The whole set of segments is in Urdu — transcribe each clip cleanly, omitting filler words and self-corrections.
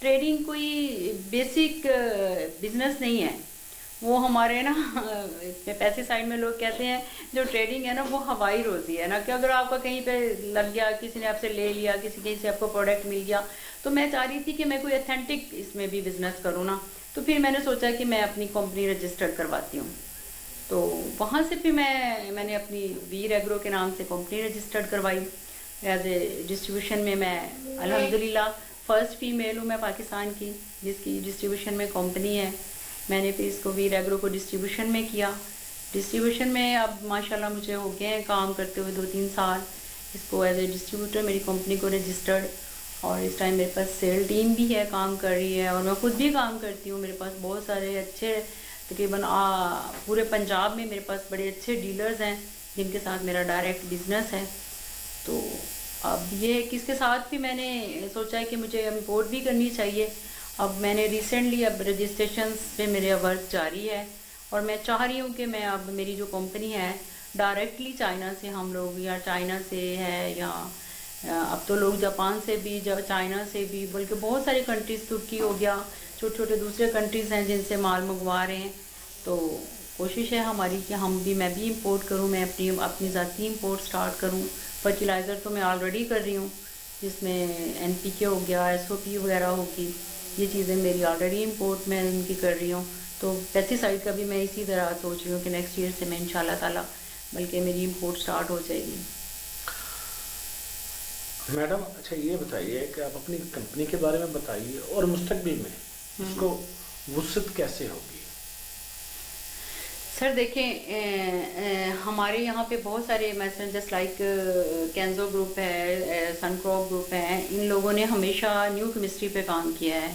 ٹریڈنگ کوئی بیسک بزنس نہیں ہے. وہ ہمارے نا پیسے سائڈ میں لوگ کہتے ہیں جو ٹریڈنگ ہے نا وہ ہوائی روزی ہے نا, کہ اگر آپ کا کہیں پہ لگ گیا, کسی نے آپ سے لے لیا, کہیں سے آپ کو پروڈکٹ مل گیا, تو میں چاہ رہی تھی کہ میں کوئی اتھینٹک اس میں بھی بزنس کروں نا. تو پھر میں نے سوچا کہ میں اپنی کمپنی رجسٹرڈ کرواتی ہوں. تو وہاں سے پھر میں نے اپنی ویر ایگرو کے نام سے کمپنی رجسٹرڈ کروائی. ایز اے ڈسٹریبیوشن میں الحمدللہ فرسٹ فیمیل ہوں میں پاکستان کی جس کی ڈسٹریبیوشن میں کمپنی ہے. میں نے پھر اس کو ویر ایگرو کو ڈسٹریبیوشن میں کیا. ڈسٹریبیوشن میں اب ماشاءاللہ مجھے ہو گئے ہیں کام کرتے ہوئے 2-3 سال. اس کو ایز اے ڈسٹریبیوٹر میری کمپنی کو رجسٹرڈ, اور اس ٹائم میرے پاس سیل ٹیم بھی ہے, کام کر رہی ہے, اور میں خود بھی کام کرتی ہوں. میرے پاس بہت سارے اچھے تقریباً پورے پنجاب میں میرے پاس بڑے اچھے ڈیلرز ہیں جن کے ساتھ میرا ڈائریکٹ بزنس ہے. تو اب یہ کس کے ساتھ بھی میں نے سوچا ہے کہ مجھے امپورٹ بھی کرنی چاہیے. اب میں نے ریسنٹلی اب رجسٹریشنز پہ میرے ورک جاری ہے, اور میں چاہ رہی ہوں کہ میں اب میری جو کمپنی ہے ڈائریکٹلی چائنا سے ہم لوگ, یا چائنا سے ہے, یا اب تو لوگ جاپان سے بھی, چائنا سے بھی, بلکہ بہت ساری کنٹریز, ترکی ہو گیا, چھوٹے چھوٹے دوسرے کنٹریز ہیں جن سے مال منگوا رہے ہیں. تو کوشش ہے ہماری کہ میں بھی امپورٹ کروں, میں اپنی ذاتی امپورٹ سٹارٹ کروں. فرٹیلائزر تو میں آلریڈی کر رہی ہوں جس میں NPK ہو گیا, SOP وغیرہ ہوگی, یہ چیزیں میری آلریڈی امپورٹ میں ان کی کر رہی ہوں. تو پیسٹی سائڈ کا بھی میں اسی طرح سوچ رہی ہوں کہ نیکسٹ ایئر سے میں انشاءاللہ تعالیٰ بلکہ میری امپورٹ سٹارٹ ہو جائے گی. میڈم اچھا یہ بتائیے کہ آپ اپنی کمپنی کے بارے میں بتائیے, اور مستقبل میں اس کو وسعت کیسے ہوگی؟ سر دیکھیں ہمارے یہاں پہ بہت سارے مثلاً جسٹ لائک کینزو گروپ ہے, سن کراپ گروپ ہے, ان لوگوں نے ہمیشہ نیو کیمسٹری پہ کام کیا ہے.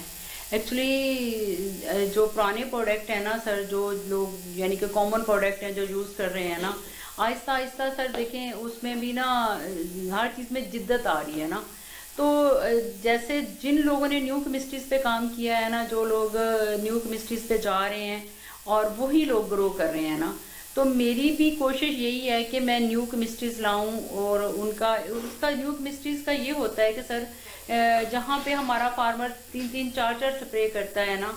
ایکچولی جو پرانے پروڈکٹ ہیں نا سر, جو لوگ یعنی کہ کامن پروڈکٹ ہیں جو یوز کر رہے ہیں نا, آہستہ آہستہ سر دیکھیں اس میں بھی نا ہر چیز میں جدت آ رہی ہے نا. تو جیسے جن لوگوں نے نیو کیمسٹریز پہ کام کیا ہے نا, جو لوگ نیو کیمسٹریز پہ جا رہے ہیں اور وہی لوگ گرو کر رہے ہیں نا, تو میری بھی کوشش یہی ہے کہ میں نیو کیمسٹریز لاؤں. اور اس کا نیو کیمسٹریز کا یہ ہوتا ہے کہ سر جہاں پہ ہمارا فارمر 3-3 4-4 سپرے کرتا ہے نا,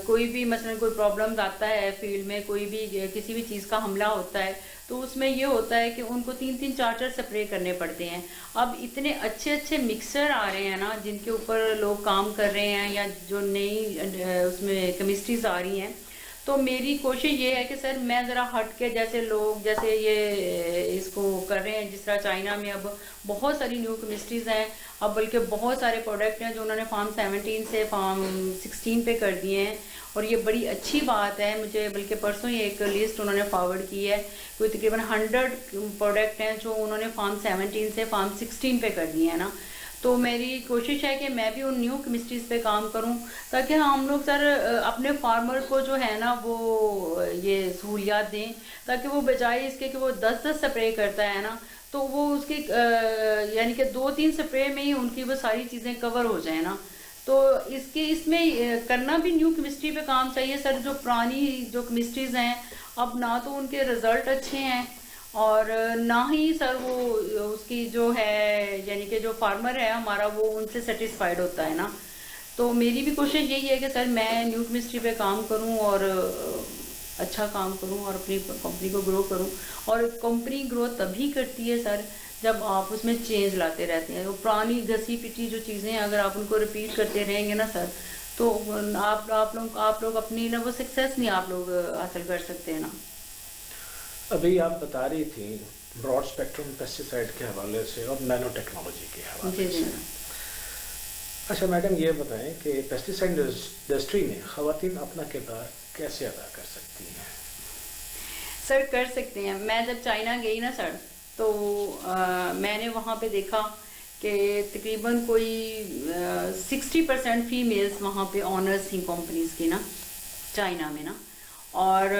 کوئی بھی مثلا کوئی پرابلمز آتا ہے فیلڈ میں, کوئی بھی کسی بھی چیز کا حملہ ہوتا ہے, تو اس میں یہ ہوتا ہے کہ ان کو 3-3 4-4 سپرے کرنے پڑتے ہیں. اب اتنے اچھے اچھے مکسر آ رہے ہیں نا جن کے اوپر لوگ کام کر رہے ہیں, یا جو نئی اس میں کیمسٹریز آ رہی ہیں, تو میری کوشش یہ ہے کہ سر میں ذرا ہٹ کے, جیسے یہ اس کو کر رہے ہیں, جس طرح چائنا میں اب بہت ساری نیو کیمسٹریز ہیں, اب بلکہ بہت سارے پروڈکٹ ہیں جو انہوں نے فارم 17 سے فارم 16 پہ کر دیے ہیں, اور یہ بڑی اچھی بات ہے. مجھے بلکہ پرسوں ہی ایک لسٹ انہوں نے فارورڈ کی ہے, کوئی تقریباً 100 پروڈکٹ ہیں جو انہوں نے فارم 17 سے فارم 16 پہ کر دیے ہیں نا. تو میری کوشش ہے کہ میں بھی ان نیو کیمسٹریز پہ کام کروں, تاکہ ہم لوگ سر اپنے فارمر کو جو ہے نا وہ یہ سہولیات دیں, تاکہ وہ بجائے اس کے کہ وہ 10-10 سپرے کرتا ہے نا, تو وہ اس کی یعنی کہ 2-3 سپرے میں ہی ان کی وہ ساری چیزیں کور ہو جائیں نا. تو اس میں کرنا بھی نیو کیمسٹری پہ کام چاہیے سر. جو پرانی جو کیمسٹریز ہیں اب نہ تو ان کے رزلٹ اچھے ہیں, اور نہ ہی سر وہ اس کی جو ہے یعنی کہ جو فارمر ہے ہمارا وہ ان سے سیٹسفائیڈ ہوتا ہے نا. تو میری بھی کوشش یہی ہے کہ سر میں نیو کیمسٹری پہ کام کروں اور اچھا کام کروں اور اپنی کمپنی کو گرو کروں. اور کمپنی گرو تبھی کرتی ہے سر جب آپ اس میں چینج لاتے رہتے ہیں. وہ پرانی گھسی پٹی جو چیزیں ہیں اگر آپ ان کو ریپیٹ کرتے رہیں گے نا سر, تو آپ لوگ اپنی نا وہ سکسیس نہیں آپ لوگ حاصل کر سکتے ہیں نا. ابھی آپ بتا رہی تھیں براڈ اسپیکٹرم پیسٹی سائڈ کے حوالے سے اور نینو ٹیکنالوجی کے حوالے سے. اچھا میڈم یہ بتائیں کہ پیسٹی سائڈ انڈسٹری میں خواتین اپنا کردار کیسے ادا کر سکتی ہیں؟ سر کر سکتے ہیں. میں جب چائنا گئی نا سر, تو میں نے وہاں پہ دیکھا کہ تقریباً کوئی 60% فیمیلز وہاں پہ آنرز تھیں کمپنیز کی نا چائنا میں نا. اور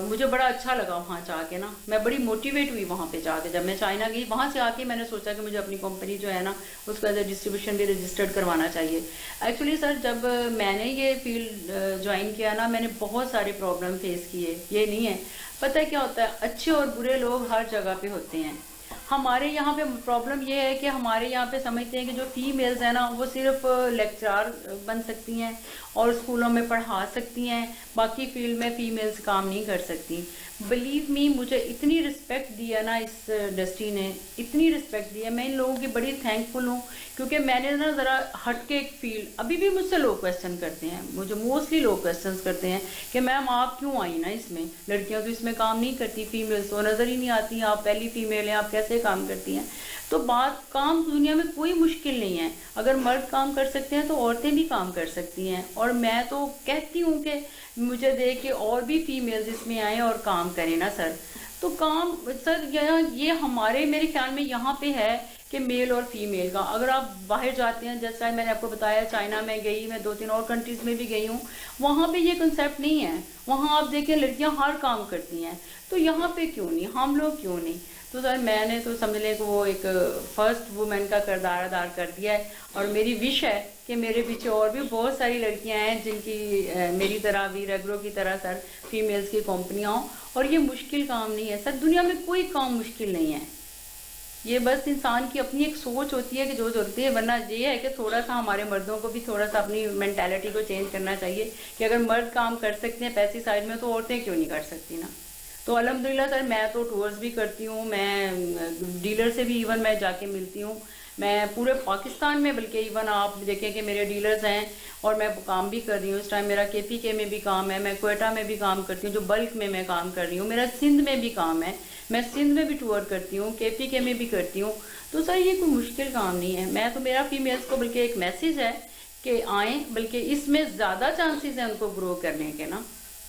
مجھے بڑا اچھا لگا وہاں جا کے نا, میں بڑی موٹیویٹ ہوئی وہاں پہ جا کے. جب میں چائنا گئی وہاں سے آ کے میں نے سوچا کہ مجھے اپنی کمپنی جو ہے نا اس کا ڈسٹریبیوشن بھی رجسٹرڈ کروانا چاہیے. ایکچولی سر جب میں نے یہ فیلڈ جوائن کیا نا, میں نے بہت سارے پرابلم فیس کیے. یہ نہیں ہے, پتہ ہے کیا ہوتا ہے, اچھے اور برے لوگ ہر جگہ پہ ہوتے ہیں. ہمارے یہاں پہ پرابلم یہ ہے کہ ہمارے یہاں پہ سمجھتے ہیں کہ جو فیمیلز ہیں نا وہ صرف لیکچرار بن سکتی ہیں اور اسکولوں میں پڑھا سکتی ہیں، باقی فیلڈ میں فیمیلز کام نہیں کر سکتی. بلیو می، مجھے اتنی رسپیکٹ دیا نا اس انڈسٹری نے، اتنی رسپیکٹ دیا، میں ان لوگوں کی بڑی تھینکفل ہوں، کیونکہ میں نے نا ذرا ہٹ کے ایک فیلڈ، ابھی بھی مجھ سے لوگ کویسچن کرتے ہیں، مجھے موسٹلی لوگ کویسچنس کرتے ہیں کہ میم آپ کیوں آئی نا اس میں، لڑکیاں تو اس میں کام نہیں کرتی، فیمیلز تو نظر ہی نہیں آتی، آپ پہلی فیمیل ہیں، آپ کیسے کام کرتی ہیں. تو بات، کام دنیا میں کوئی مشکل نہیں ہے، اگر مرد کام کر سکتے ہیں تو عورتیں بھی کام کر سکتی ہیں. اور میں تو کہتی ہوں کہ مجھے دیکھ کے اور بھی فیمیلز اس میں آئیں اور کام کریں نا سر. تو کام سر یہ ہمارے میرے خیال میں یہاں پہ ہے کہ میل اور فیمیل کا، اگر آپ باہر جاتے ہیں، جیسا میں نے آپ کو بتایا چائنا میں گئی، میں 2-3 اور کنٹریز میں بھی گئی ہوں، وہاں پہ یہ کنسیپٹ نہیں ہے، وہاں آپ دیکھیں لڑکیاں ہر کام کرتی ہیں. تو یہاں پہ کیوں نہیں، ہم لوگ کیوں نہیں؟ تو سر میں نے تو سمجھ لیں کہ وہ ایک فرسٹ وومن کا کردار ادا کر دیا ہے، اور میری وش ہے کہ میرے پیچھے اور بھی بہت ساری لڑکیاں ہیں جن کی میری طرح ویر ایگرو کی طرح سر فیمیلز کی کمپنیاں ہوں. اور یہ مشکل کام نہیں ہے سر، دنیا میں کوئی کام مشکل نہیں ہے، یہ بس انسان کی اپنی ایک سوچ ہوتی ہے کہ جو ہوتی ہے. ورنہ یہ ہے کہ تھوڑا سا ہمارے مردوں کو بھی تھوڑا سا اپنی مینٹیلٹی کو چینج کرنا چاہیے کہ اگر مرد کام کر سکتے ہیں پیسٹی سائڈ میں تو عورتیں کیوں نہیں کر سکتی نا. تو الحمدللہ سر میں تو ٹورز بھی کرتی ہوں، میں ڈیلر سے بھی ایون میں جا کے ملتی ہوں، میں پورے پاکستان میں، بلکہ ایون آپ دیکھیں کہ میرے ڈیلرز ہیں اور میں کام بھی کر رہی ہوں. اس ٹائم میرا KPK میں بھی کام ہے، میں کوئٹہ میں بھی کام کرتی ہوں، جو بلک میں کام کر رہی ہوں، میرا سندھ میں بھی کام ہے، میں سندھ میں بھی ٹور کرتی ہوں، KPK میں بھی کرتی ہوں. تو سر یہ کوئی مشکل کام نہیں ہے. میں تو، میرا فیمیلز کو بلکہ ایک میسیج ہے کہ آئیں، بلکہ اس میں زیادہ چانسز ہیں ان کو گرو کرنے کے نا،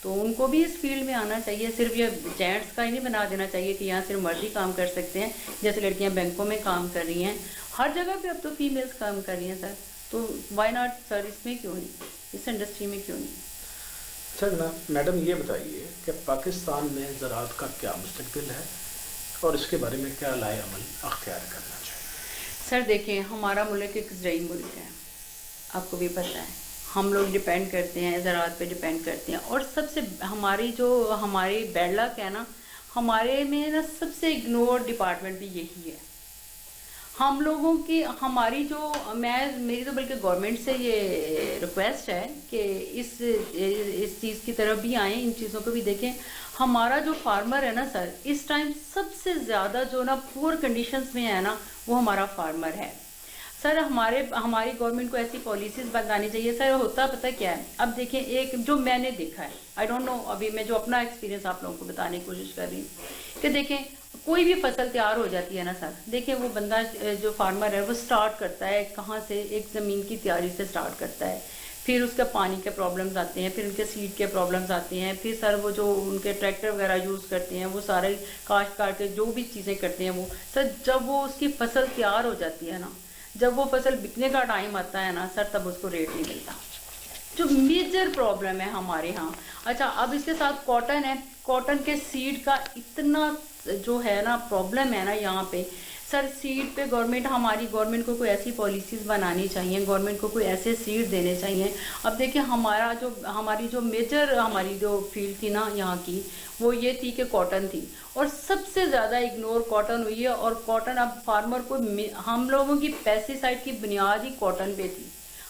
تو ان کو بھی اس فیلڈ میں آنا چاہیے. صرف یہ جینٹس کا ہی نہیں بنا دینا چاہیے کہ یہاں صرف مرد ہی کام کر سکتے ہیں، جیسے لڑکیاں بینکوں میں کام کر رہی ہیں، ہر جگہ پہ اب تو فیمیلز کام کر رہی ہیں سر. تو وائی ناٹ سر، اس میں کیوں نہیں، اس انڈسٹری میں کیوں نہیں؟ اچھا جناب، میڈم یہ بتائیے کہ پاکستان میں زراعت کا کیا مستقبل ہے اور اس کے بارے میں کیا لائے عمل اختیار کرنا چاہیے؟ سر دیکھیں، ہمارا ملک ایک زرعی ملک ہے، آپ کو بھی پتہ ہے، ہم لوگ ڈیپینڈ کرتے ہیں، زراعت پہ ڈیپینڈ کرتے ہیں. اور سب سے ہماری بیڈ لک ہے نا، ہمارے میں نا سب سے اگنور ڈپارٹمنٹ بھی یہی ہے. ہم لوگوں کی، ہماری جو، میری تو بلکہ گورنمنٹ سے یہ ریکویسٹ ہے کہ اس چیز کی طرف بھی آئیں، ان چیزوں کو بھی دیکھیں. ہمارا جو فارمر ہے نا سر، اس ٹائم سب سے زیادہ جو نا پور کنڈیشنز میں ہے نا، وہ ہمارا فارمر ہے. سر ہماری گورنمنٹ کو ایسی پالیسیز بتانی چاہیے. سر ہوتا پتہ کیا ہے، اب دیکھیں، ایک جو میں نے دیکھا ہے، آئی ڈونٹ نو، ابھی میں جو اپنا ایکسپیرینس آپ لوگوں کو بتانے کی کوشش کر رہی ہوں کہ دیکھیں، کوئی بھی فصل تیار ہو جاتی ہے نا سر، دیکھیں وہ بندہ جو فارمر ہے وہ سٹارٹ کرتا ہے کہاں سے، ایک زمین کی تیاری سے سٹارٹ کرتا ہے، پھر اس کا پانی کے پرابلمز آتے ہیں، پھر ان کے سیڈ کے پرابلمز آتے ہیں، پھر سر وہ جو ان کے ٹریکٹر وغیرہ یوز کرتے ہیں، وہ سارے کاشتکار کے جو بھی چیزیں کرتے ہیں وہ سر، جب وہ اس کی فصل تیار ہو جاتی ہے نا، جب وہ فصل بکنے کا ٹائم آتا ہے نا سر، تب اس کو ریٹ نہیں ملتا، جو میجر پرابلم ہے ہمارے ہاں. اچھا، اب اس کے ساتھ کاٹن ہے، کاٹن کے سیڈ کا اتنا جو ہے نا پرابلم ہے نا یہاں پہ سر. سیڈ پہ ہماری گورنمنٹ کو کوئی ایسی پالیسیز بنانی چاہیے، گورنمنٹ کو کوئی ایسے سیڈ دینے چاہیے. اب دیکھیں، ہماری جو میجر ہماری جو فیلڈ تھی نا یہاں کی، وہ یہ تھی کہ کاٹن تھی، اور سب سے زیادہ اگنور کاٹن ہوئی ہے. اور کاٹن اب فارمر کو، ہم لوگوں کی پیسٹی سائڈ کی بنیاد ہی کاٹن پہ تھی.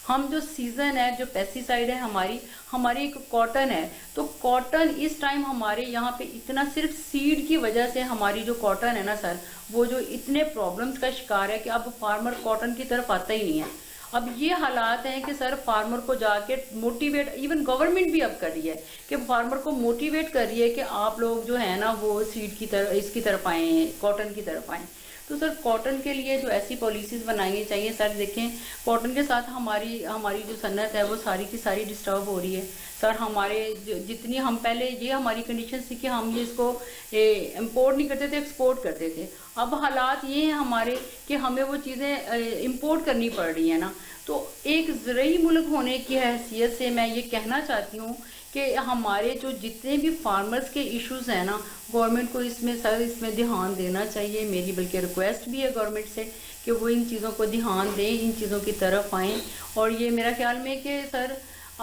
ہم جو سیزن ہے، جو پیسٹی سائڈ ہے ہماری ایک کاٹن ہے. تو کاٹن اس ٹائم ہمارے یہاں پہ اتنا، صرف سیڈ کی وجہ سے ہماری جو کاٹن ہے نا سر، وہ جو اتنے پرابلمز کا شکار ہے کہ اب فارمر کاٹن کی طرف آتا ہی نہیں ہے. اب یہ حالات ہیں کہ سر فارمر کو جا کے موٹیویٹ، ایون گورنمنٹ بھی اب کر رہی ہے کہ فارمر کو موٹیویٹ کر رہی ہے کہ آپ لوگ جو ہے نا وہ سیڈ کی طرف، اس کی طرف آئیں، کاٹن کی طرف آئیں. تو سر کاٹن کے لیے جو ایسی پالیسیز بنانی چاہیے سر. دیکھیں، کاٹن کے ساتھ ہماری جو صنعت ہے وہ ساری کی ساری ڈسٹرب ہو رہی ہے سر. ہمارے جتنی، ہم پہلے یہ ہماری کنڈیشن تھی کہ ہم یہ اس کو امپورٹ نہیں کرتے تھے، ایکسپورٹ کرتے تھے. اب حالات یہ ہیں ہمارے کہ ہمیں وہ چیزیں امپورٹ کرنی پڑ رہی ہیں نا. تو ایک زرعی ملک ہونے کی حیثیت سے میں یہ کہنا چاہتی ہوں کہ ہمارے جو جتنے بھی فارمرز کے ایشوز ہیں نا، گورنمنٹ کو اس میں دھیان دینا چاہیے. میری بلکہ ریکویسٹ بھی ہے گورنمنٹ سے کہ وہ ان چیزوں کو دھیان دیں، ان چیزوں کی طرف آئیں. اور یہ میرا خیال میں کہ سر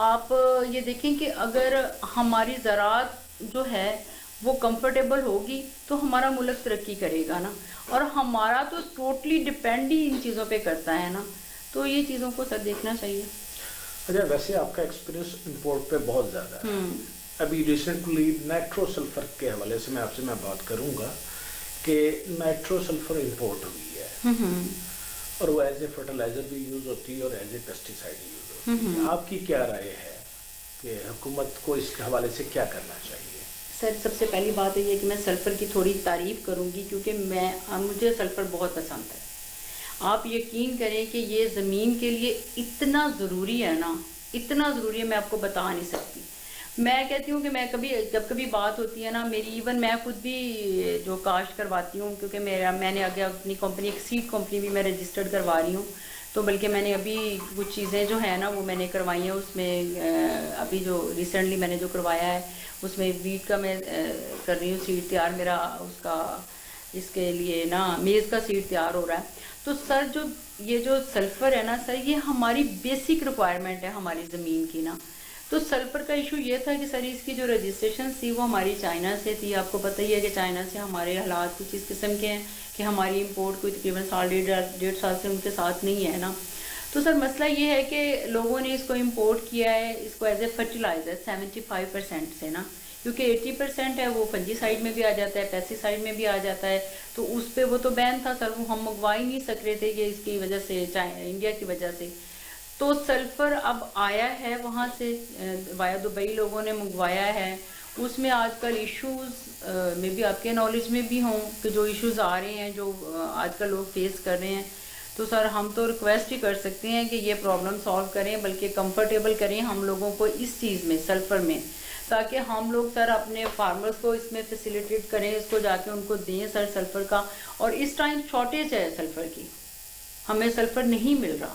آپ یہ دیکھیں کہ اگر ہماری زراعت جو ہے وہ کمفرٹیبل ہوگی تو ہمارا ملک ترقی کرے گا نا. اور ہمارا تو ٹوٹلی ڈپینڈ ہی ان چیزوں پہ کرتا ہے نا. تو یہ چیزوں کو سر دیکھنا چاہیے. اچھا ویسے آپ کا ایکسپیرینس امپورٹ پہ بہت زیادہ ہے. ابھی ریسنٹلی نائٹرو سلفر کے حوالے سے آپ سے بات کروں گا کہ نائٹرو سلفر امپورٹ ہوئی ہے اور وہ ایز اے فرٹیلائزر بھی یوز ہوتی ہے اور ایز اے پیسٹیسائڈ یوز ہوتی ہے. آپ کی کیا رائے ہے کہ حکومت کو اس کے حوالے سے کیا کرنا چاہیے؟ سر سب سے پہلی بات یہ ہے کہ میں سلفر کی تھوڑی تعریف کروں گی کیونکہ مجھے سلفر بہت پسند ہے. آپ یقین کریں کہ یہ زمین کے لیے اتنا ضروری ہے نا, اتنا ضروری ہے میں آپ کو بتا نہیں سکتی. میں کہتی ہوں کہ میں جب کبھی بات ہوتی ہے نا میری, ایون میں خود بھی جو کاشت کرواتی ہوں کیونکہ میں نے آگے اپنی کمپنی ایک سیڈ کمپنی بھی میں رجسٹرڈ کروا رہی ہوں. تو بلکہ میں نے ابھی کچھ چیزیں جو ہیں نا وہ میں نے کروائی ہیں. اس میں ابھی جو ریسنٹلی میں نے جو کروایا ہے اس میں ویٹ کا میں کر رہی ہوں سیڈ تیار. میرا اس کا اس کے لیے نا میز کا سیڈ تیار ہو رہا ہے. تو سر یہ جو سلفر ہے نا سر, یہ ہماری بیسک ریکوائرمنٹ ہے ہماری زمین کی نا. تو سلفر کا ایشو یہ تھا کہ سر اس کی جو رجسٹریشن تھی وہ ہماری چائنا سے تھی. آپ کو پتہ ہی ہے کہ چائنا سے ہمارے حالات کچھ اس قسم کے ہیں کہ ہماری امپورٹ کوئی تقریباً سال ڈیڑھ سال سے ان کے ساتھ نہیں ہے نا. تو سر مسئلہ یہ ہے کہ لوگوں نے اس کو امپورٹ کیا ہے اس کو ایز اے فرٹیلائزر 75% سے نا, کیونکہ 80% ہے وہ فنجی سائڈ میں بھی آ جاتا ہے, پیسٹی سائڈ میں بھی آ جاتا ہے. تو اس پہ وہ تو بین تھا سر, وہ ہم منگوا ہی نہیں سک رہے تھے کہ اس کی وجہ سے انڈیا کی وجہ سے. تو سلفر اب آیا ہے وہاں سے وایا دبئی لوگوں نے منگوایا ہے. اس میں آج کل ایشوز میں بھی آپ کے نالج میں بھی ہوں کہ جو ایشوز آ رہے ہیں جو آج کل لوگ فیس کر رہے ہیں. تو سر ہم تو ریکویسٹ ہی کر سکتے ہیں کہ یہ پرابلم سالو کریں, بلکہ کمفرٹیبل کریں ہم لوگوں کو اس چیز میں سلفر میں, تاکہ ہم لوگ سر اپنے فارمرز کو اس میں فیسیلیٹیٹ کریں, اس کو جا کے ان کو دیں سر سلفر کا. اور اس ٹائم شارٹیج ہے سلفر کی, ہمیں سلفر نہیں مل رہا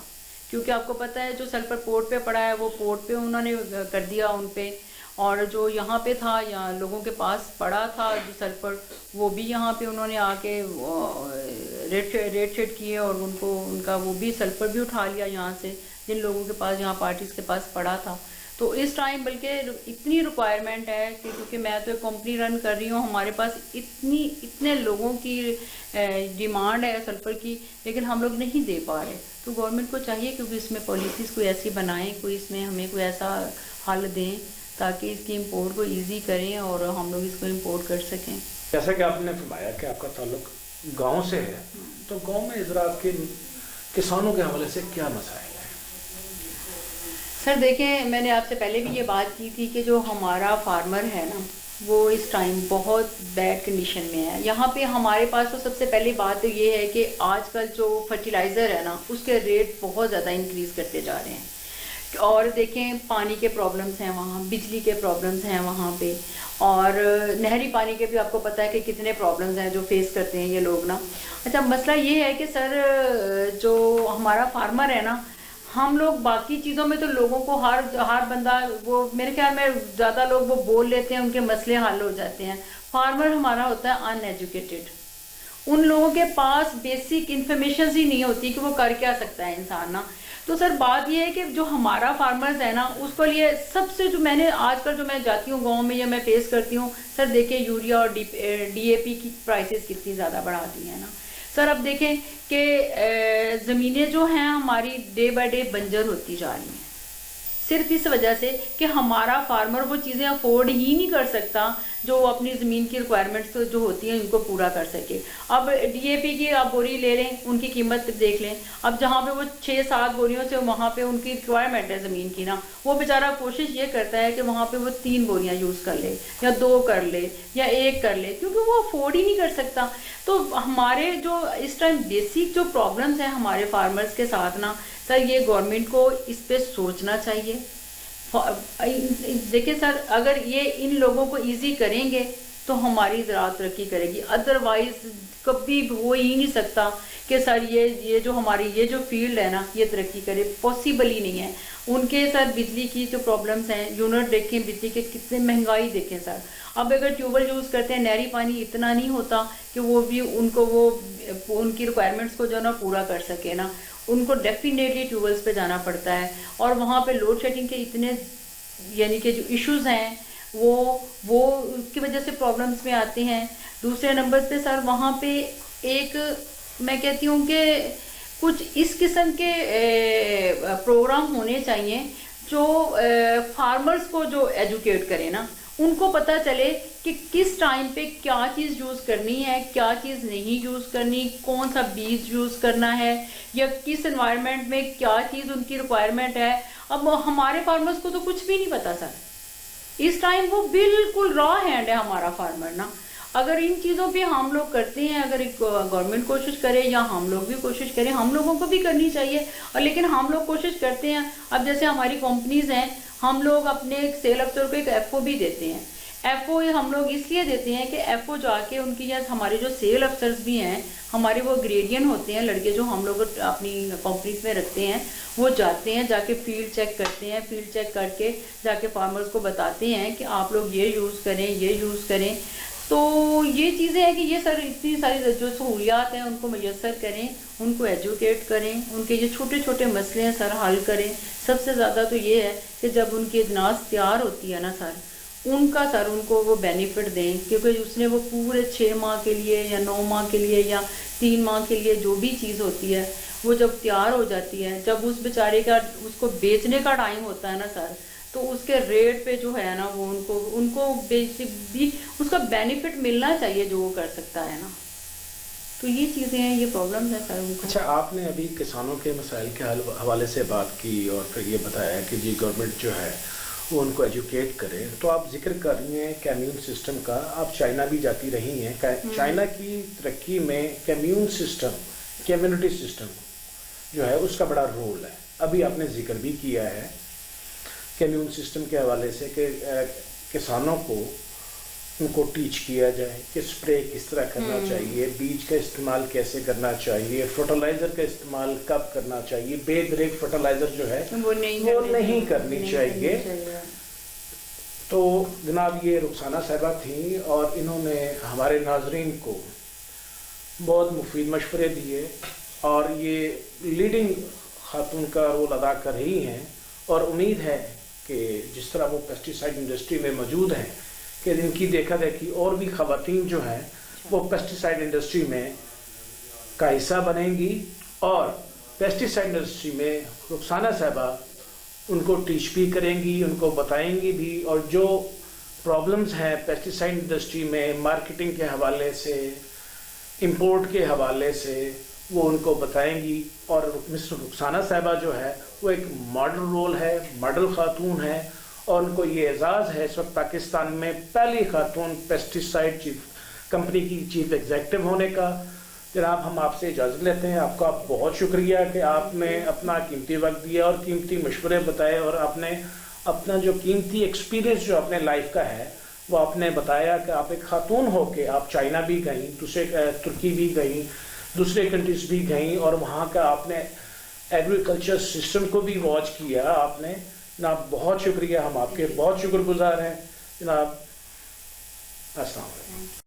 کیونکہ آپ کو پتہ ہے جو سلفر پورٹ پہ پڑا ہے وہ پورٹ پہ انہوں نے کر دیا ان پہ, اور جو یہاں پہ تھا یا لوگوں کے پاس پڑا تھا جو سلفر وہ بھی یہاں پہ انہوں نے آ کے ریٹ شیٹ کیے اور ان کا وہ بھی سلفر بھی اٹھا لیا یہاں سے جن لوگوں کے پاس یہاں پارٹیز کے پاس پڑا تھا. تو اس ٹائم بلکہ اتنی ریکوائرمنٹ ہے کہ کیونکہ میں تو ایک کمپنی رن کر رہی ہوں, ہمارے پاس اتنے لوگوں کی ڈیمانڈ ہے سلفر کی, لیکن ہم لوگ نہیں دے پا رہے. تو گورنمنٹ کو چاہیے کیونکہ اس میں پالیسیز کوئی ایسی بنائیں, کوئی اس میں ہمیں کوئی ایسا حل دیں تاکہ اس کی امپورٹ کو ایزی کریں اور ہم لوگ اس کو امپورٹ کر سکیں. جیسا کہ آپ نے فرمایا کہ آپ کا تعلق گاؤں سے ہے, تو گاؤں میں زراعت کے کسانوں کے حوالے سے کیا مسائل ہیں؟ سر دیکھیں میں نے آپ سے پہلے بھی یہ بات کی تھی کہ جو ہمارا فارمر ہے نا وہ اس ٹائم بہت بیڈ کنڈیشن میں ہے. یہاں پہ ہمارے پاس تو سب سے پہلی بات یہ ہے کہ آج کل جو فرٹیلائزر ہے نا اس کے ریٹ بہت زیادہ انکریز کرتے جا رہے ہیں. اور دیکھیں پانی کے پرابلمس ہیں وہاں, بجلی کے پرابلمس ہیں وہاں پہ, اور نہری پانی کے بھی آپ کو پتہ ہے کہ کتنے پرابلمس ہیں جو فیس کرتے ہیں یہ لوگ نا. اچھا مسئلہ یہ ہے کہ سر جو ہمارا فارمر ہے نا, ہم لوگ باقی چیزوں میں تو لوگوں کو ہر بندہ وہ میرے خیال میں زیادہ لوگ وہ بول لیتے ہیں, ان کے مسئلے حل ہو جاتے ہیں. فارمر ہمارا ہوتا ہے ان ایجوکیٹڈ, ان لوگوں کے پاس بیسک انفارمیشنز ہی نہیں ہوتی کہ وہ کر کیا سکتا ہے انسان نا. تو سر بات یہ ہے کہ جو ہمارا فارمرز ہے نا اس کو لیے سب سے جو میں نے آج کل جو میں جاتی ہوں گاؤں میں یا میں فیس کرتی ہوں سر, دیکھیں یوریا اور ڈی اے پی کی پرائسز کتنی زیادہ بڑھا دی ہیں نا سر. اب دیکھیں کہ زمینیں جو ہیں ہماری ڈے بائی ڈے بنجر ہوتی جا رہی ہیں صرف اس وجہ سے کہ ہمارا فارمر وہ چیزیں افورڈ ہی نہیں کر سکتا جو اپنی زمین کی ریکوائرمنٹس جو ہوتی ہیں ان کو پورا کر سکے. اب ڈی اے پی کی آپ بوری لے لیں, ان کی قیمت دیکھ لیں. اب جہاں پہ وہ 6-7 بوریوں سے وہاں پہ ان کی ریکوائرمنٹ ہے زمین کی نا, وہ بیچارہ کوشش یہ کرتا ہے کہ وہاں پہ وہ 3 بوریاں یوز کر لے یا 2 کر لے یا 1 کر لے, کیونکہ وہ افورڈ ہی نہیں کر سکتا. تو ہمارے جو اس ٹائم بیسک جو پرابلمس ہیں ہمارے فارمرز کے ساتھ نا سر, یہ گورنمنٹ کو اس پہ سوچنا چاہیے. دیکھیں سر اگر یہ ان لوگوں کو ایزی کریں گے تو ہماری زراعت ترقی کرے گی, ادروائز کبھی ہو ہی نہیں سکتا کہ سر یہ جو ہماری یہ جو فیلڈ ہے نا یہ ترقی کرے, پاسبل ہی نہیں ہے. ان کے سر بجلی کی جو پرابلمس ہیں, یونٹ دیکھیں بجلی کے کتنے مہنگائی دیکھیں سر. اب اگر ٹیوبل یوز کرتے ہیں نہری پانی اتنا نہیں ہوتا کہ وہ بھی ان کو وہ ان کی ریکوائرمنٹس کو جو نا پورا کر سکے نا, ان کو ڈیفینیٹلی ٹیوبلز پہ جانا پڑتا ہے. اور وہاں پہ لوڈ شیڈنگ کے اتنے یعنی کہ جو ایشوز ہیں وہ اس کی وجہ سے پرابلمس میں آتے ہیں. دوسرے نمبر پہ سر وہاں پہ ایک میں کہتی ہوں کہ کچھ اس قسم کے پروگرام ہونے چاہیے جو فارمرز کو جو ایجوکیٹ کرے نا, ان کو پتہ چلے کہ کس ٹائم پہ کیا چیز یوز کرنی ہے, کیا چیز نہیں یوز کرنی, کون سا بیج یوز کرنا ہے, یا کس انوائرمنٹ میں کیا چیز ان کی ریکوائرمنٹ ہے. اب ہمارے فارمرز کو تو کچھ بھی نہیں پتا سر, اس ٹائم وہ بالکل را ہینڈ ہے ہمارا فارمر نا. اگر ان چیزوں پہ ہم لوگ کرتے ہیں, اگر گورنمنٹ کوشش کرے یا ہم لوگ بھی کوشش کریں, ہم لوگوں کو بھی کرنی چاہیے. اور لیکن ہم لوگ کوشش کرتے ہیں, اب جیسے ہماری کمپنیز ہیں, ہم لوگ اپنے ایک سیل افسر کو ایک ایف او بھی دیتے ہیں. ایف او ہم لوگ اس لیے دیتے ہیں کہ ایف او جا کے ان کی, یا ہمارے جو سیل افسرز بھی ہیں ہمارے, وہ گریڈین ہوتے ہیں لڑکے جو ہم لوگ اپنی کمپنیز میں رکھتے ہیں, وہ جاتے ہیں, جا کے فیلڈ چیک کرتے ہیں, فیلڈ چیک کر کے جا کے فارمرز کو بتاتے ہیں کہ آپ لوگ یہ یوز کریں, یہ یوز کریں. تو یہ چیزیں ہیں کہ یہ سر اتنی ساری جو سہولیات ہیں ان کو میسر کریں, ان کو ایجوکیٹ کریں, ان کے یہ چھوٹے چھوٹے مسئلے ہیں سر حل کریں. سب سے زیادہ تو یہ ہے کہ جب ان کی اجناس تیار ہوتی ہے نا سر, ان کا سر ان کو وہ بینیفٹ دیں, کیونکہ اس نے وہ پورے 6 ماہ کے لیے یا 9 ماہ کے لیے یا 3 ماہ کے لیے جو بھی چیز ہوتی ہے, وہ جب تیار ہو جاتی ہے, جب اس بیچارے کا اس کو بیچنے کا ٹائم ہوتا ہے نا سر, تو اس کے ریٹ پہ جو ہے نا وہ ان کو بھی اس کا بینیفٹ ملنا چاہیے جو وہ کر سکتا ہے نا. تو یہ چیزیں ہیں, یہ پرابلمز ہیں سر ان کو. اچھا, آپ نے ابھی کسانوں کے مسائل کے حوالے سے بات کی اور پھر یہ بتایا کہ جی گورنمنٹ جو ہے وہ ان کو ایجوکیٹ کرے, تو آپ ذکر کر رہی ہیں کمیون سسٹم کا. آپ چائنا بھی جاتی رہی ہیں, چائنا کی ترقی میں کمیون سسٹم, کمیونٹی سسٹم جو ہے اس کا بڑا رول ہے. ابھی آپ نے ذکر بھی کیا ہے کمیون سسٹم کے حوالے سے کہ کسانوں کو ان کو ٹیچ کیا جائے کہ اسپرے کس طرح کرنا چاہیے, بیج کا استعمال کیسے کرنا چاہیے, فرٹیلائزر کا استعمال کب کرنا چاہیے, بے بریک فرٹیلائزر جو ہے وہ نہیں کرنی چاہیے. تو جناب یہ رخسانہ صاحبہ تھیں اور انہوں نے ہمارے ناظرین کو بہت مفید مشورے دیے, اور یہ لیڈنگ خاتون کا رول ادا کر رہی ہیں. اور امید ہے کہ جس طرح وہ پیسٹیسائڈ انڈسٹری میں موجود ہیں کہ ان کی دیکھا دیکھی اور بھی خواتین جو ہیں وہ پیسٹیسائڈ انڈسٹری میں کا حصہ بنیں گی, اور پیسٹیسائڈ انڈسٹری میں رخسانہ صاحبہ ان کو ٹیچ بھی کریں گی, ان کو بتائیں گی بھی, اور جو پرابلمز ہیں پیسٹیسائڈ انڈسٹری میں مارکیٹنگ کے حوالے سے, امپورٹ کے حوالے سے, وہ ان کو بتائیں گی. اور مسٹر رخسانہ صاحبہ جو ہے وہ ایک ماڈل رول ہے, ماڈل خاتون ہے, اور ان کو یہ اعزاز ہے اس وقت پاکستان میں پہلی خاتون پیسٹیسائڈ کمپنی کی چیف ایگزیکٹو ہونے کا. جناب ہم آپ سے اجازت لیتے ہیں. آپ کا بہت شکریہ کہ آپ نے اپنا قیمتی وقت دیا اور قیمتی مشورے بتائے, اور آپ نے اپنا جو قیمتی ایکسپیرینس جو اپنے لائف کا ہے وہ آپ نے بتایا کہ آپ ایک خاتون ہو کے آپ چائنا بھی گئیں, دوسرے ترکی بھی گئیں, دوسرے کنٹریز بھی گئیں, اور وہاں کا آپ نے ایگریکلچر سسٹم کو بھی واچ کیا آپ نے. جناب بہت شکریہ, ہم آپ کے بہت شکر گزار ہیں جناب. السلام علیکم.